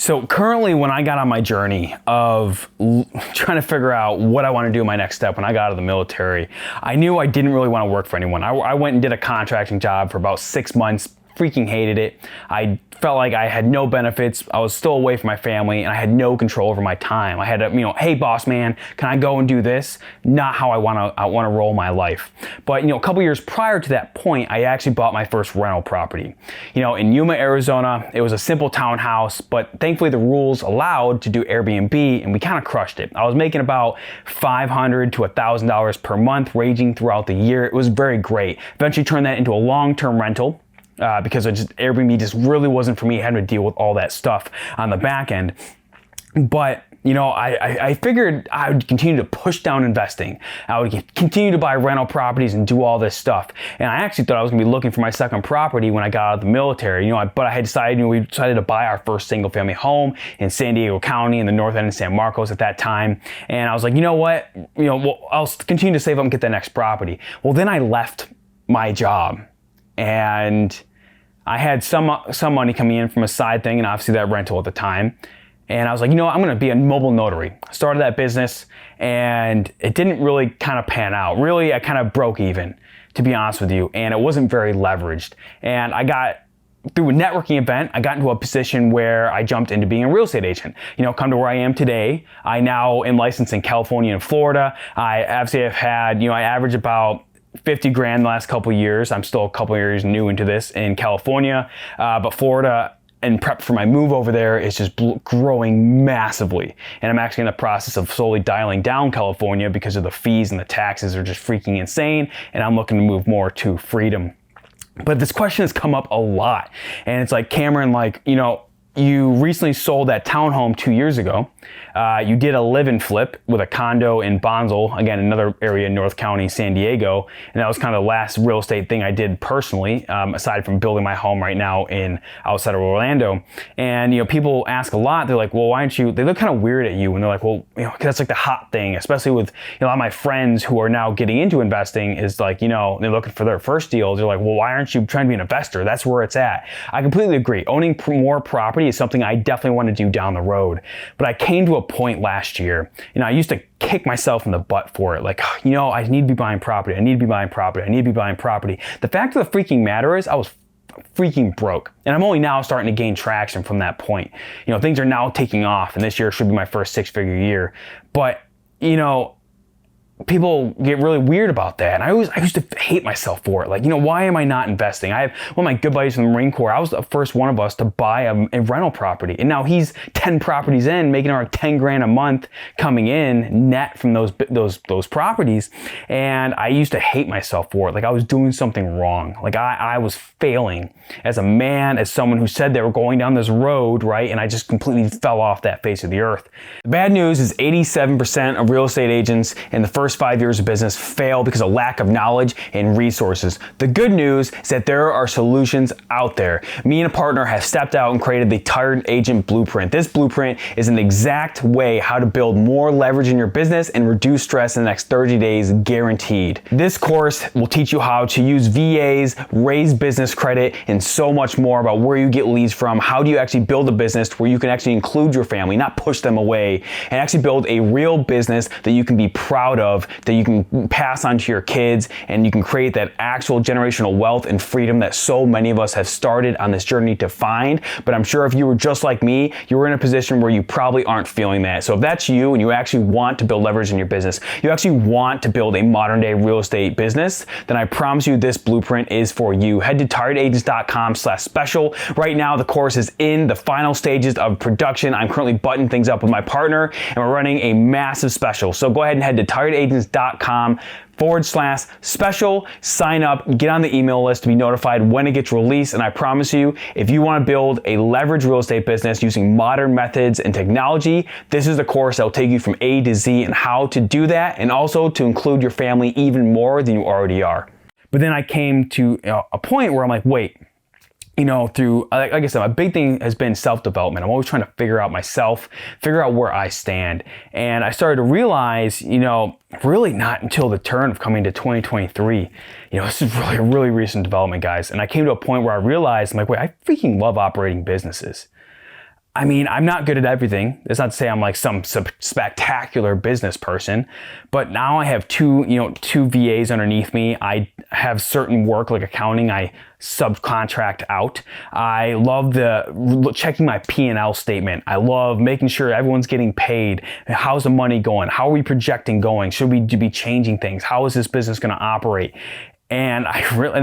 So currently, when I got on my journey of trying to figure out what I want to do in my next step when I got out of the military, I knew I didn't really want to work for anyone. I went and did a contracting job for about 6 months, freaking hated it. I felt like I had no benefits. I was still away from my family and I had no control over my time. I had to, hey boss man, can I go and do this? Not how I want to roll my life. But a couple years prior to that point, I actually bought my first rental property. In Yuma, Arizona. It was a simple townhouse, but thankfully the rules allowed to do Airbnb and we kind of crushed it. I was making about $500 to $1,000 per month, ranging throughout the year. It was very great. Eventually turned that into a long-term rental. Because Airbnb just really wasn't for me, having to deal with all that stuff on the back end. But I figured I would continue to push down investing. I would continue to buy rental properties and do all this stuff. And I actually thought I was gonna be looking for my second property when I got out of the military. But I had decided, we decided to buy our first single family home in San Diego County in the north end of San Marcos at that time. And I was like, you know what? I'll continue to save up and get that next property. Well, then I left my job and I had some money coming in from a side thing and obviously that rental at the time. And I was like, I'm going to be a mobile notary. I started that business and it didn't really kind of pan out. Really, I kind of broke even, to be honest with you. And it wasn't very leveraged. And I got, through a networking event, I got into a position where I jumped into being a real estate agent. Come to where I am today. I now am licensed in California and Florida. I obviously have had, I average about 50 grand the last couple of years. I'm still a couple of years new into this in California, but Florida, and prep for my move over there, is just growing massively. And I'm actually in the process of slowly dialing down California because of the fees and the taxes are just freaking insane. And I'm looking to move more to freedom. But this question has come up a lot. And it's like, Cameron, you recently sold that townhome 2 years ago. You did a live-in flip with a condo in Bonsall, again, another area in North County, San Diego. And that was kind of the last real estate thing I did personally, aside from building my home right now outside of Orlando. And, people ask a lot, they're like, well, why aren't you, they look kind of weird at you. And they're like, well, 'cause that's like the hot thing, especially with a lot of my friends who are now getting into investing is like, they're looking for their first deal. They're like, well, why aren't you trying to be an investor? That's where it's at. I completely agree. Owning more property is something I definitely want to do down the road. But I came to a point last year, I used to kick myself in the butt for it. Like, I need to be buying property. I need to be buying property. I need to be buying property. The fact of the freaking matter is I was freaking broke. And I'm only now starting to gain traction from that point. Things are now taking off and this year should be my first 6-figure year. But, people get really weird about that. And I used to hate myself for it. Like, why am I not investing? I have one of my good buddies from the Marine Corps. I was the first one of us to buy a rental property. And now he's 10 properties in, making around 10 grand a month coming in net from those properties. And I used to hate myself for it. Like I was doing something wrong. Like I was failing as a man, as someone who said they were going down this road, right? And I just completely fell off that face of the earth. The bad news is 87% of real estate agents in the first 5 years of business fail because of lack of knowledge and resources. The good news is that there are solutions out there. Me and a partner have stepped out and created the Tired Agent Blueprint. This blueprint is an exact way how to build more leverage in your business and reduce stress in the next 30 days, guaranteed. This course will teach you how to use VAs, raise business credit, and so much more about where you get leads from. How do you actually build a business where you can actually include your family, not push them away, and actually build a real business that you can be proud of, that you can pass on to your kids, and you can create that actual generational wealth and freedom that so many of us have started on this journey to find. But I'm sure if you were just like me, you were in a position where you probably aren't feeling that. So if that's you and you actually want to build leverage in your business, you actually want to build a modern day real estate business, then I promise you this blueprint is for you. Head to tiredagents.com/special. Right now, the course is in the final stages of production. I'm currently buttoning things up with my partner and we're running a massive special. So go ahead and head to tiredagents.com/special, sign up, get on the email list to be notified when it gets released. And I promise you, if you want to build a leveraged real estate business using modern methods and technology, this is the course that will take you from A to Z and how to do that, and also to include your family even more than you already are. But then I came to a point where I'm like, wait, through, like I said, a big thing has been self-development. I'm always trying to figure out myself, figure out where I stand. And I started to realize, really not until the turn of coming to 2023, this is really a really recent development, guys. And I came to a point where I realized, I'm like, wait, I freaking love operating businesses. I mean, I'm not good at everything. That's not to say I'm like some spectacular business person, but now I have two VAs underneath me. I have certain work like accounting I subcontract out. I love checking my P&L statement. I love making sure everyone's getting paid. How's the money going? How are we projecting going? Should we be changing things? How is this business going to operate? And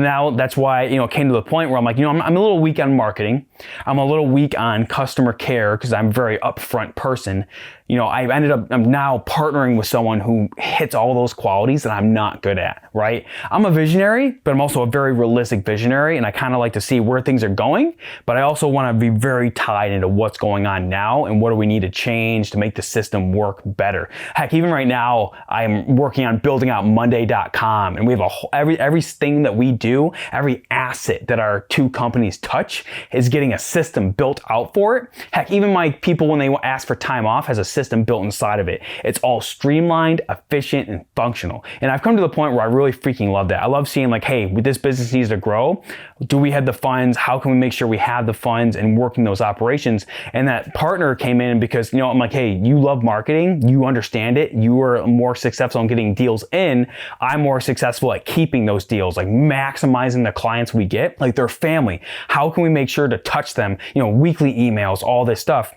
now that's why, it came to the point where I'm like, I'm a little weak on marketing. I'm a little weak on customer care because I'm a very upfront person. I'm now partnering with someone who hits all those qualities that I'm not good at, right? I'm a visionary, but I'm also a very realistic visionary, and I kind of like to see where things are going, but I also want to be very tied into what's going on now and what do we need to change to make the system work better. Heck, even right now, I'm working on building out Monday.com, and we have everything that we do, every asset that our two companies touch is getting a system built out for it. Heck, even my people, when they ask for time off, has a system built inside of it. It's all streamlined, efficient, and functional. And I've come to the point where I really freaking love that. I love seeing like, hey, this business needs to grow. Do we have the funds? How can we make sure we have the funds and working those operations? And that partner came in because, I'm like, hey, you love marketing. You understand it. You are more successful in getting deals in. I'm more successful at keeping those deals, like maximizing the clients we get, like their family. How can we make sure to touch them? Weekly emails, all this stuff,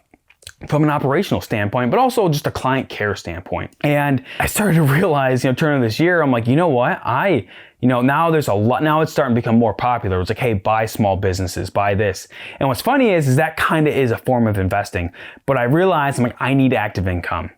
from an operational standpoint, but also just a client care standpoint. And I started to realize, turning this year, I'm like, you know what? Now there's a lot, now it's starting to become more popular. It's like, hey, buy small businesses, buy this. And what's funny is that kind of is a form of investing. But I realized, I'm like, I need active income.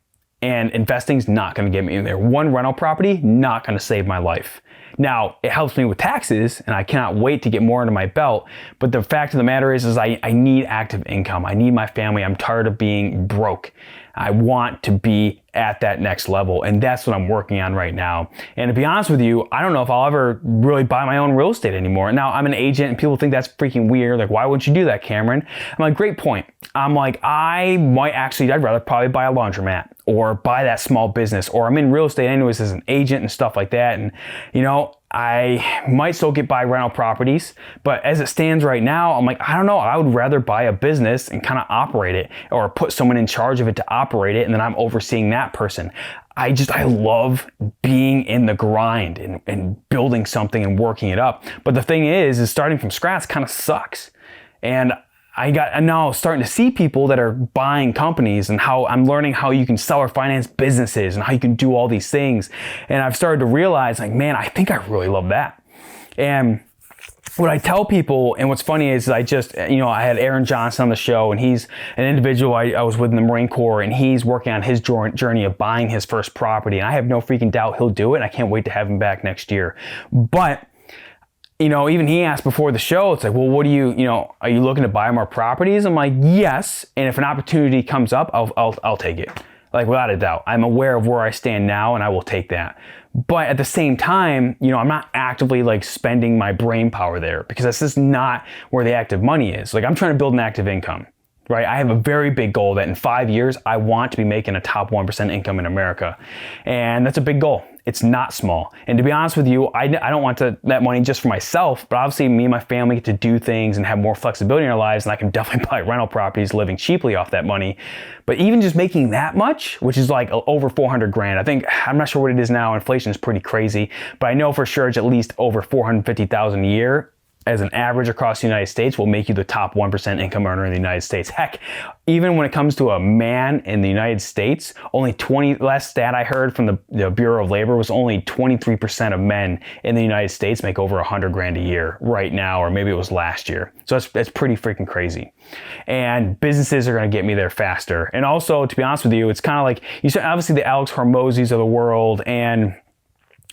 And investing's not going to get me in there. One rental property, not going to save my life. Now, it helps me with taxes, and I cannot wait to get more into my belt. But the fact of the matter is I need active income. I need my family. I'm tired of being broke. I want to be at that next level, and that's what I'm working on right now. And to be honest with you, I don't know if I'll ever really buy my own real estate anymore. Now, I'm an agent, and people think that's freaking weird. Like, why wouldn't you do that, Cameron? I'm like, great point. I'm like, I'd rather probably buy a laundromat or buy that small business, or I'm in real estate anyways as an agent and stuff like that. And, I might still buy rental properties, but as it stands right now, I'm like, I don't know. I would rather buy a business and kind of operate it, or put someone in charge of it to operate it, and then I'm overseeing that person. I love being in the grind and building something and working it up. But the thing is starting from scratch kind of sucks. And I'm now starting to see people that are buying companies, and how I'm learning how you can sell or finance businesses and how you can do all these things. And I've started to realize, like, man, I think I really love that. And what I tell people, and what's funny is I had Aaron Johnson on the show, and he's an individual I was with in the Marine Corps, and he's working on his journey of buying his first property. And I have no freaking doubt he'll do it. And I can't wait to have him back next year. But even he asked before the show, it's like, well, what are you looking to buy more properties? I'm like, yes. And if an opportunity comes up, I'll take it. Like, without a doubt. I'm aware of where I stand now, and I will take that. But at the same time, I'm not actively like spending my brain power there, because that's just not where the active money is. Like, I'm trying to build an active income. Right? I have a very big goal that in 5 years, I want to be making a top 1% income in America. And that's a big goal. It's not small. And to be honest with you, I don't want that money just for myself, but obviously me and my family get to do things and have more flexibility in our lives, and I can definitely buy rental properties living cheaply off that money. But even just making that much, which is like over 400 grand, I'm not sure what it is now. Inflation is pretty crazy, but I know for sure it's at least over 450,000 a year. As an average across the United States, will make you the top 1% income earner in the United States. Heck, even when it comes to a man in the United States, last stat I heard from the Bureau of Labor was only 23% of men in the United States make over 100 grand a year right now, or maybe it was last year. So that's pretty freaking crazy. And businesses are going to get me there faster. And also, to be honest with you, it's kind of like, obviously the Alex Hormozis of the world and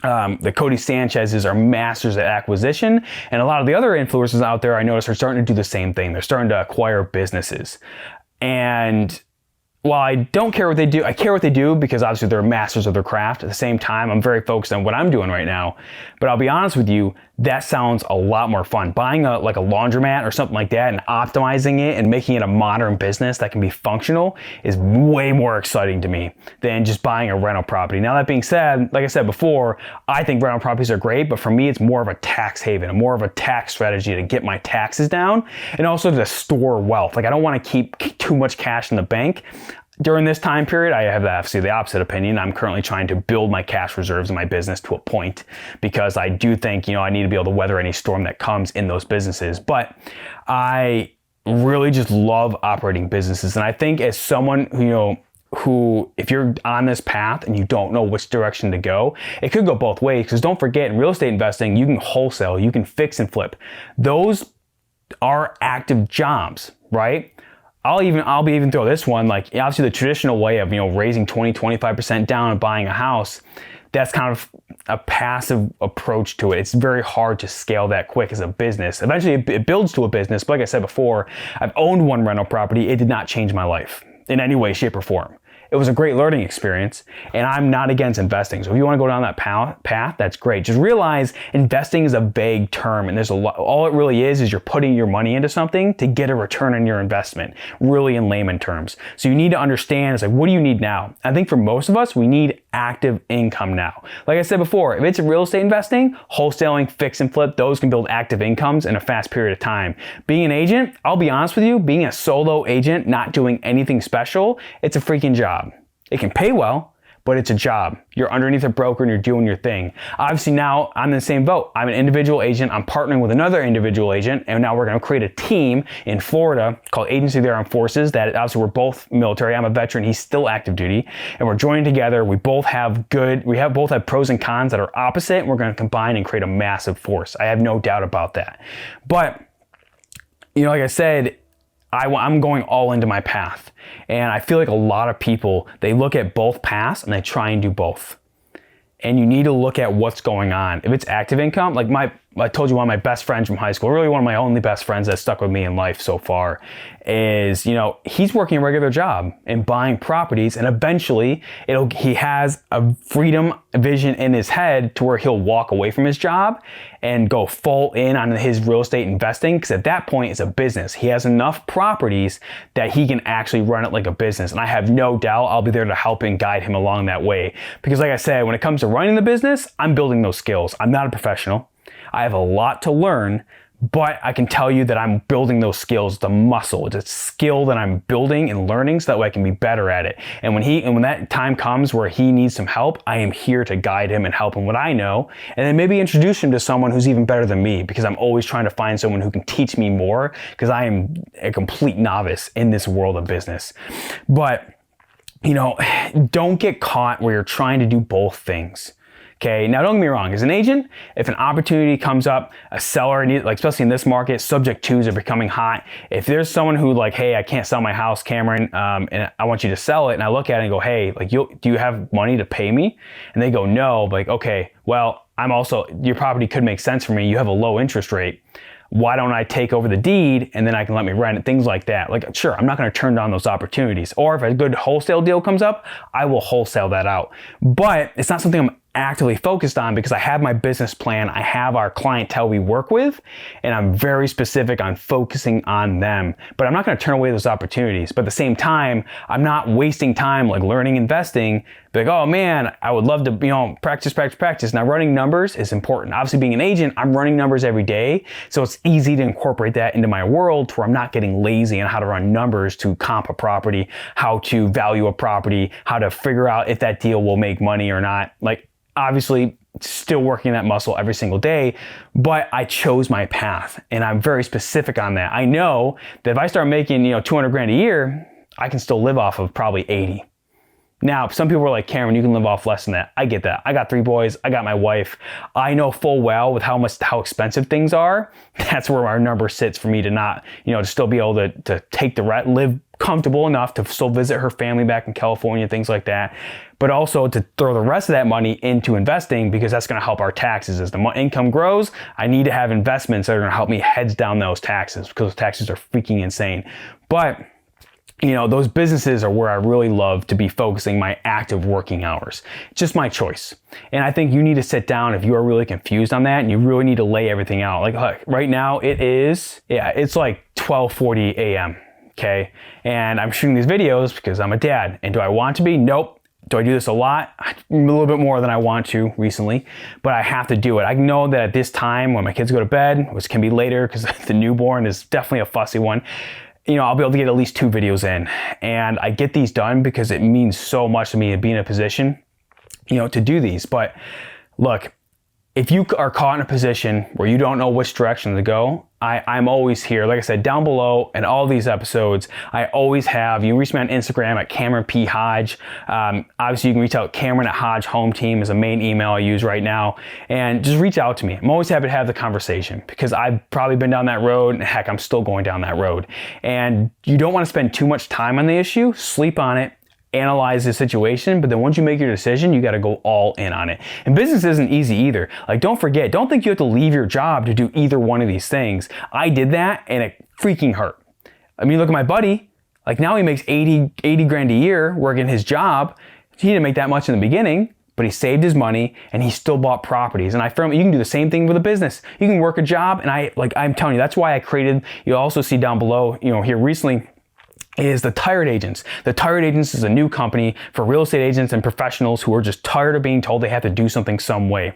the Cody Sanchez's are masters at acquisition, and a lot of the other influencers out there I notice are starting to do the same thing. They're starting to acquire businesses. And while I don't care what they do, I care what they do because obviously they're masters of their craft. At the same time, I'm very focused on what I'm doing right now. But I'll be honest with you, that sounds a lot more fun. Buying a laundromat or something like that and optimizing it and making it a modern business that can be functional is way more exciting to me than just buying a rental property. Now, that being said, like I said before, I think rental properties are great, but for me, it's more of a tax haven, more of a tax strategy to get my taxes down and also to store wealth. Like, I don't want to keep too much cash in the bank. During this time period, I have obviously the opposite opinion. I'm currently trying to build my cash reserves in my business to a point because I do think, I need to be able to weather any storm that comes in those businesses. But I really just love operating businesses. And I think as someone who, if you're on this path and you don't know which direction to go, it could go both ways. Because don't forget, in real estate investing, you can wholesale, you can fix and flip. Those are active jobs, right? I'll even throw this one, like obviously the traditional way of, raising 20-25% down and buying a house, that's kind of a passive approach to it. It's very hard to scale that quick as a business. Eventually it builds to a business, but like I said before, I've owned one rental property. It did not change my life in any way, shape, or form. It was a great learning experience, and I'm not against investing. So if you want to go down that path, that's great. Just realize investing is a vague term, and there's a lot. All it really is you're putting your money into something to get a return on your investment, really in layman terms. So you need to understand, it's like, what do you need now? I think for most of us, we need active income now. Like I said before, if it's real estate investing, wholesaling, fix and flip, those can build active incomes in a fast period of time. Being an agent, I'll be honest with you, being a solo agent, not doing anything special, it's a freaking job. It can pay well, but it's a job. You're underneath a broker and you're doing your thing. Obviously now I'm in the same boat. I'm an individual agent. I'm partnering with another individual agent, and now we're going to create a team in Florida called Agency of the Armed Forces that obviously we're both military. I'm a veteran. He's still active duty, and we're joining together. We both have pros and cons that are opposite, and we're going to combine and create a massive force. I have no doubt about that. But, like I said, I'm going all into my path. And I feel like a lot of people, they look at both paths and they try and do both. And you need to look at what's going on. If it's active income, like I told you, one of my best friends from high school, really one of my only best friends that stuck with me in life so far, is, he's working a regular job and buying properties, and eventually he has a freedom vision in his head to where he'll walk away from his job and go full in on his real estate investing, because at that point it's a business. He has enough properties that he can actually run it like a business. And I have no doubt I'll be there to help and guide him along that way. Because like I said, when it comes to running the business, I'm building those skills. I'm not a professional. I have a lot to learn, but I can tell you that I'm building those skills, the muscle. It's a skill that I'm building and learning so that way I can be better at it. And when that time comes where he needs some help, I am here to guide him and help him what I know, and then maybe introduce him to someone who's even better than me, because I'm always trying to find someone who can teach me more, because I am a complete novice in this world of business. But, don't get caught where you're trying to do both things. Okay, now don't get me wrong, as an agent, if an opportunity comes up, a seller, especially in this market, subject twos are becoming hot. If there's someone who hey, I can't sell my house, Cameron, and I want you to sell it, and I look at it and go, hey, do you have money to pay me? And they go, no, okay, well, your property could make sense for me. You have a low interest rate. Why don't I take over the deed and then I can let me rent it? Things like that. Sure, I'm not going to turn down those opportunities. Or if a good wholesale deal comes up, I will wholesale that out. But it's not something I'm actively focused on, because I have my business plan. I have our clientele we work with, and I'm very specific on focusing on them. But I'm not going to turn away those opportunities. But at the same time, I'm not wasting time learning investing. Oh man, I would love to practice. Now, running numbers is important. Obviously, being an agent, I'm running numbers every day, so it's easy to incorporate that into my world to where I'm not getting lazy on how to run numbers to comp a property, how to value a property, how to figure out if that deal will make money or not. Obviously, still working that muscle every single day, but I chose my path, and I'm very specific on that. I know that if I start making, $200,000 a year, I can still live off of probably 80. Now, some people are like, Cameron, you can live off less than that. I get that. I got 3 boys. I got my wife. I know full well with how expensive things are. That's where our number sits for me to not, to still be able to take the rent, live comfortable enough to still visit her family back in California, things like that. But also to throw the rest of that money into investing, because that's going to help our taxes. As the income grows, I need to have investments that are going to help me heads down those taxes, because those taxes are freaking insane. But those businesses are where I really love to be focusing my active working hours. It's just my choice. And I think you need to sit down if you are really confused on that, and you really need to lay everything out. Like right now it's like 12:40 a.m. Okay. And I'm shooting these videos because I'm a dad. And do I want to be? Nope. Do I do this a lot? A little bit more than I want to recently, but I have to do it. I know that at this time when my kids go to bed, which can be later because the newborn is definitely a fussy one, I'll be able to get at least 2 videos in. And I get these done because it means so much to me to be in a position, to do these. But look, if you are caught in a position where you don't know which direction to go, I'm always here. Like I said, down below in all these episodes, I always have, you can reach me on Instagram at Cameron P. Hodge. Obviously, you can reach out Cameron at Hodge Home Team is a main email I use right now. And just reach out to me. I'm always happy to have the conversation because I've probably been down that road, and heck, I'm still going down that road. And you don't want to spend too much time on the issue, sleep on it, analyze the situation, but then once you make your decision, you got to go all in on it. And business isn't easy either. Like, don't think you have to leave your job to do either one of these things. I did that and it freaking hurt. I mean, look at my buddy. Like, now he makes 80 grand a year working his job. He didn't make that much in the beginning, but he saved his money and he still bought properties. And I firmly, you can do the same thing with a business. You can work a job, and I'm telling you, that's why I created, you'll also see down below, here recently, is the Tired Agents. The Tired Agents is a new company for real estate agents and professionals who are just tired of being told they have to do something some way.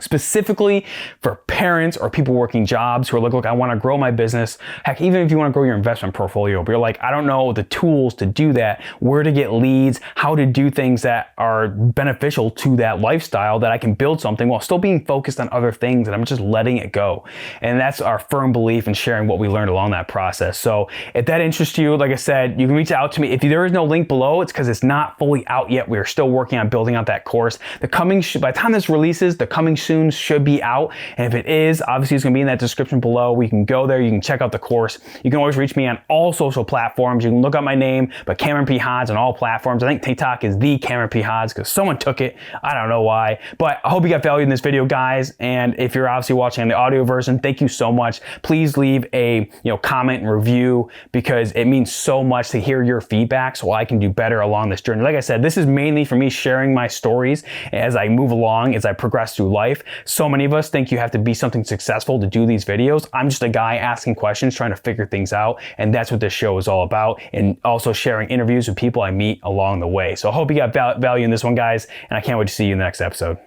Specifically for parents or people working jobs who are like, look, I want to grow my business. Heck, even if you want to grow your investment portfolio, but you're like, I don't know the tools to do that, where to get leads, how to do things that are beneficial to that lifestyle, that I can build something while still being focused on other things, and I'm just letting it go. And that's our firm belief in sharing what we learned along that process. So if that interests you, like I said, you can reach out to me. If there is no link below, it's because it's not fully out yet. We're still working on building out that course. By the time this releases, the coming soon should be out. And if it is, obviously it's going to be in that description below. We can go there. You can check out the course. You can always reach me on all social platforms. You can look up my name, but Cameron P. Hodge on all platforms. I think TikTok is the Cameron P. Hodge because someone took it. I don't know why, but I hope you got value in this video, guys. And if you're obviously watching on the audio version, thank you so much. Please leave a comment and review because it means so much to hear your feedback so I can do better along this journey. Like I said, this is mainly for me sharing my stories as I move along, as I progress through life. So many of us think you have to be something successful to do these videos. I'm just a guy asking questions, trying to figure things out. And that's what this show is all about. And also sharing interviews with people I meet along the way. So I hope you got value in this one, guys. And I can't wait to see you in the next episode.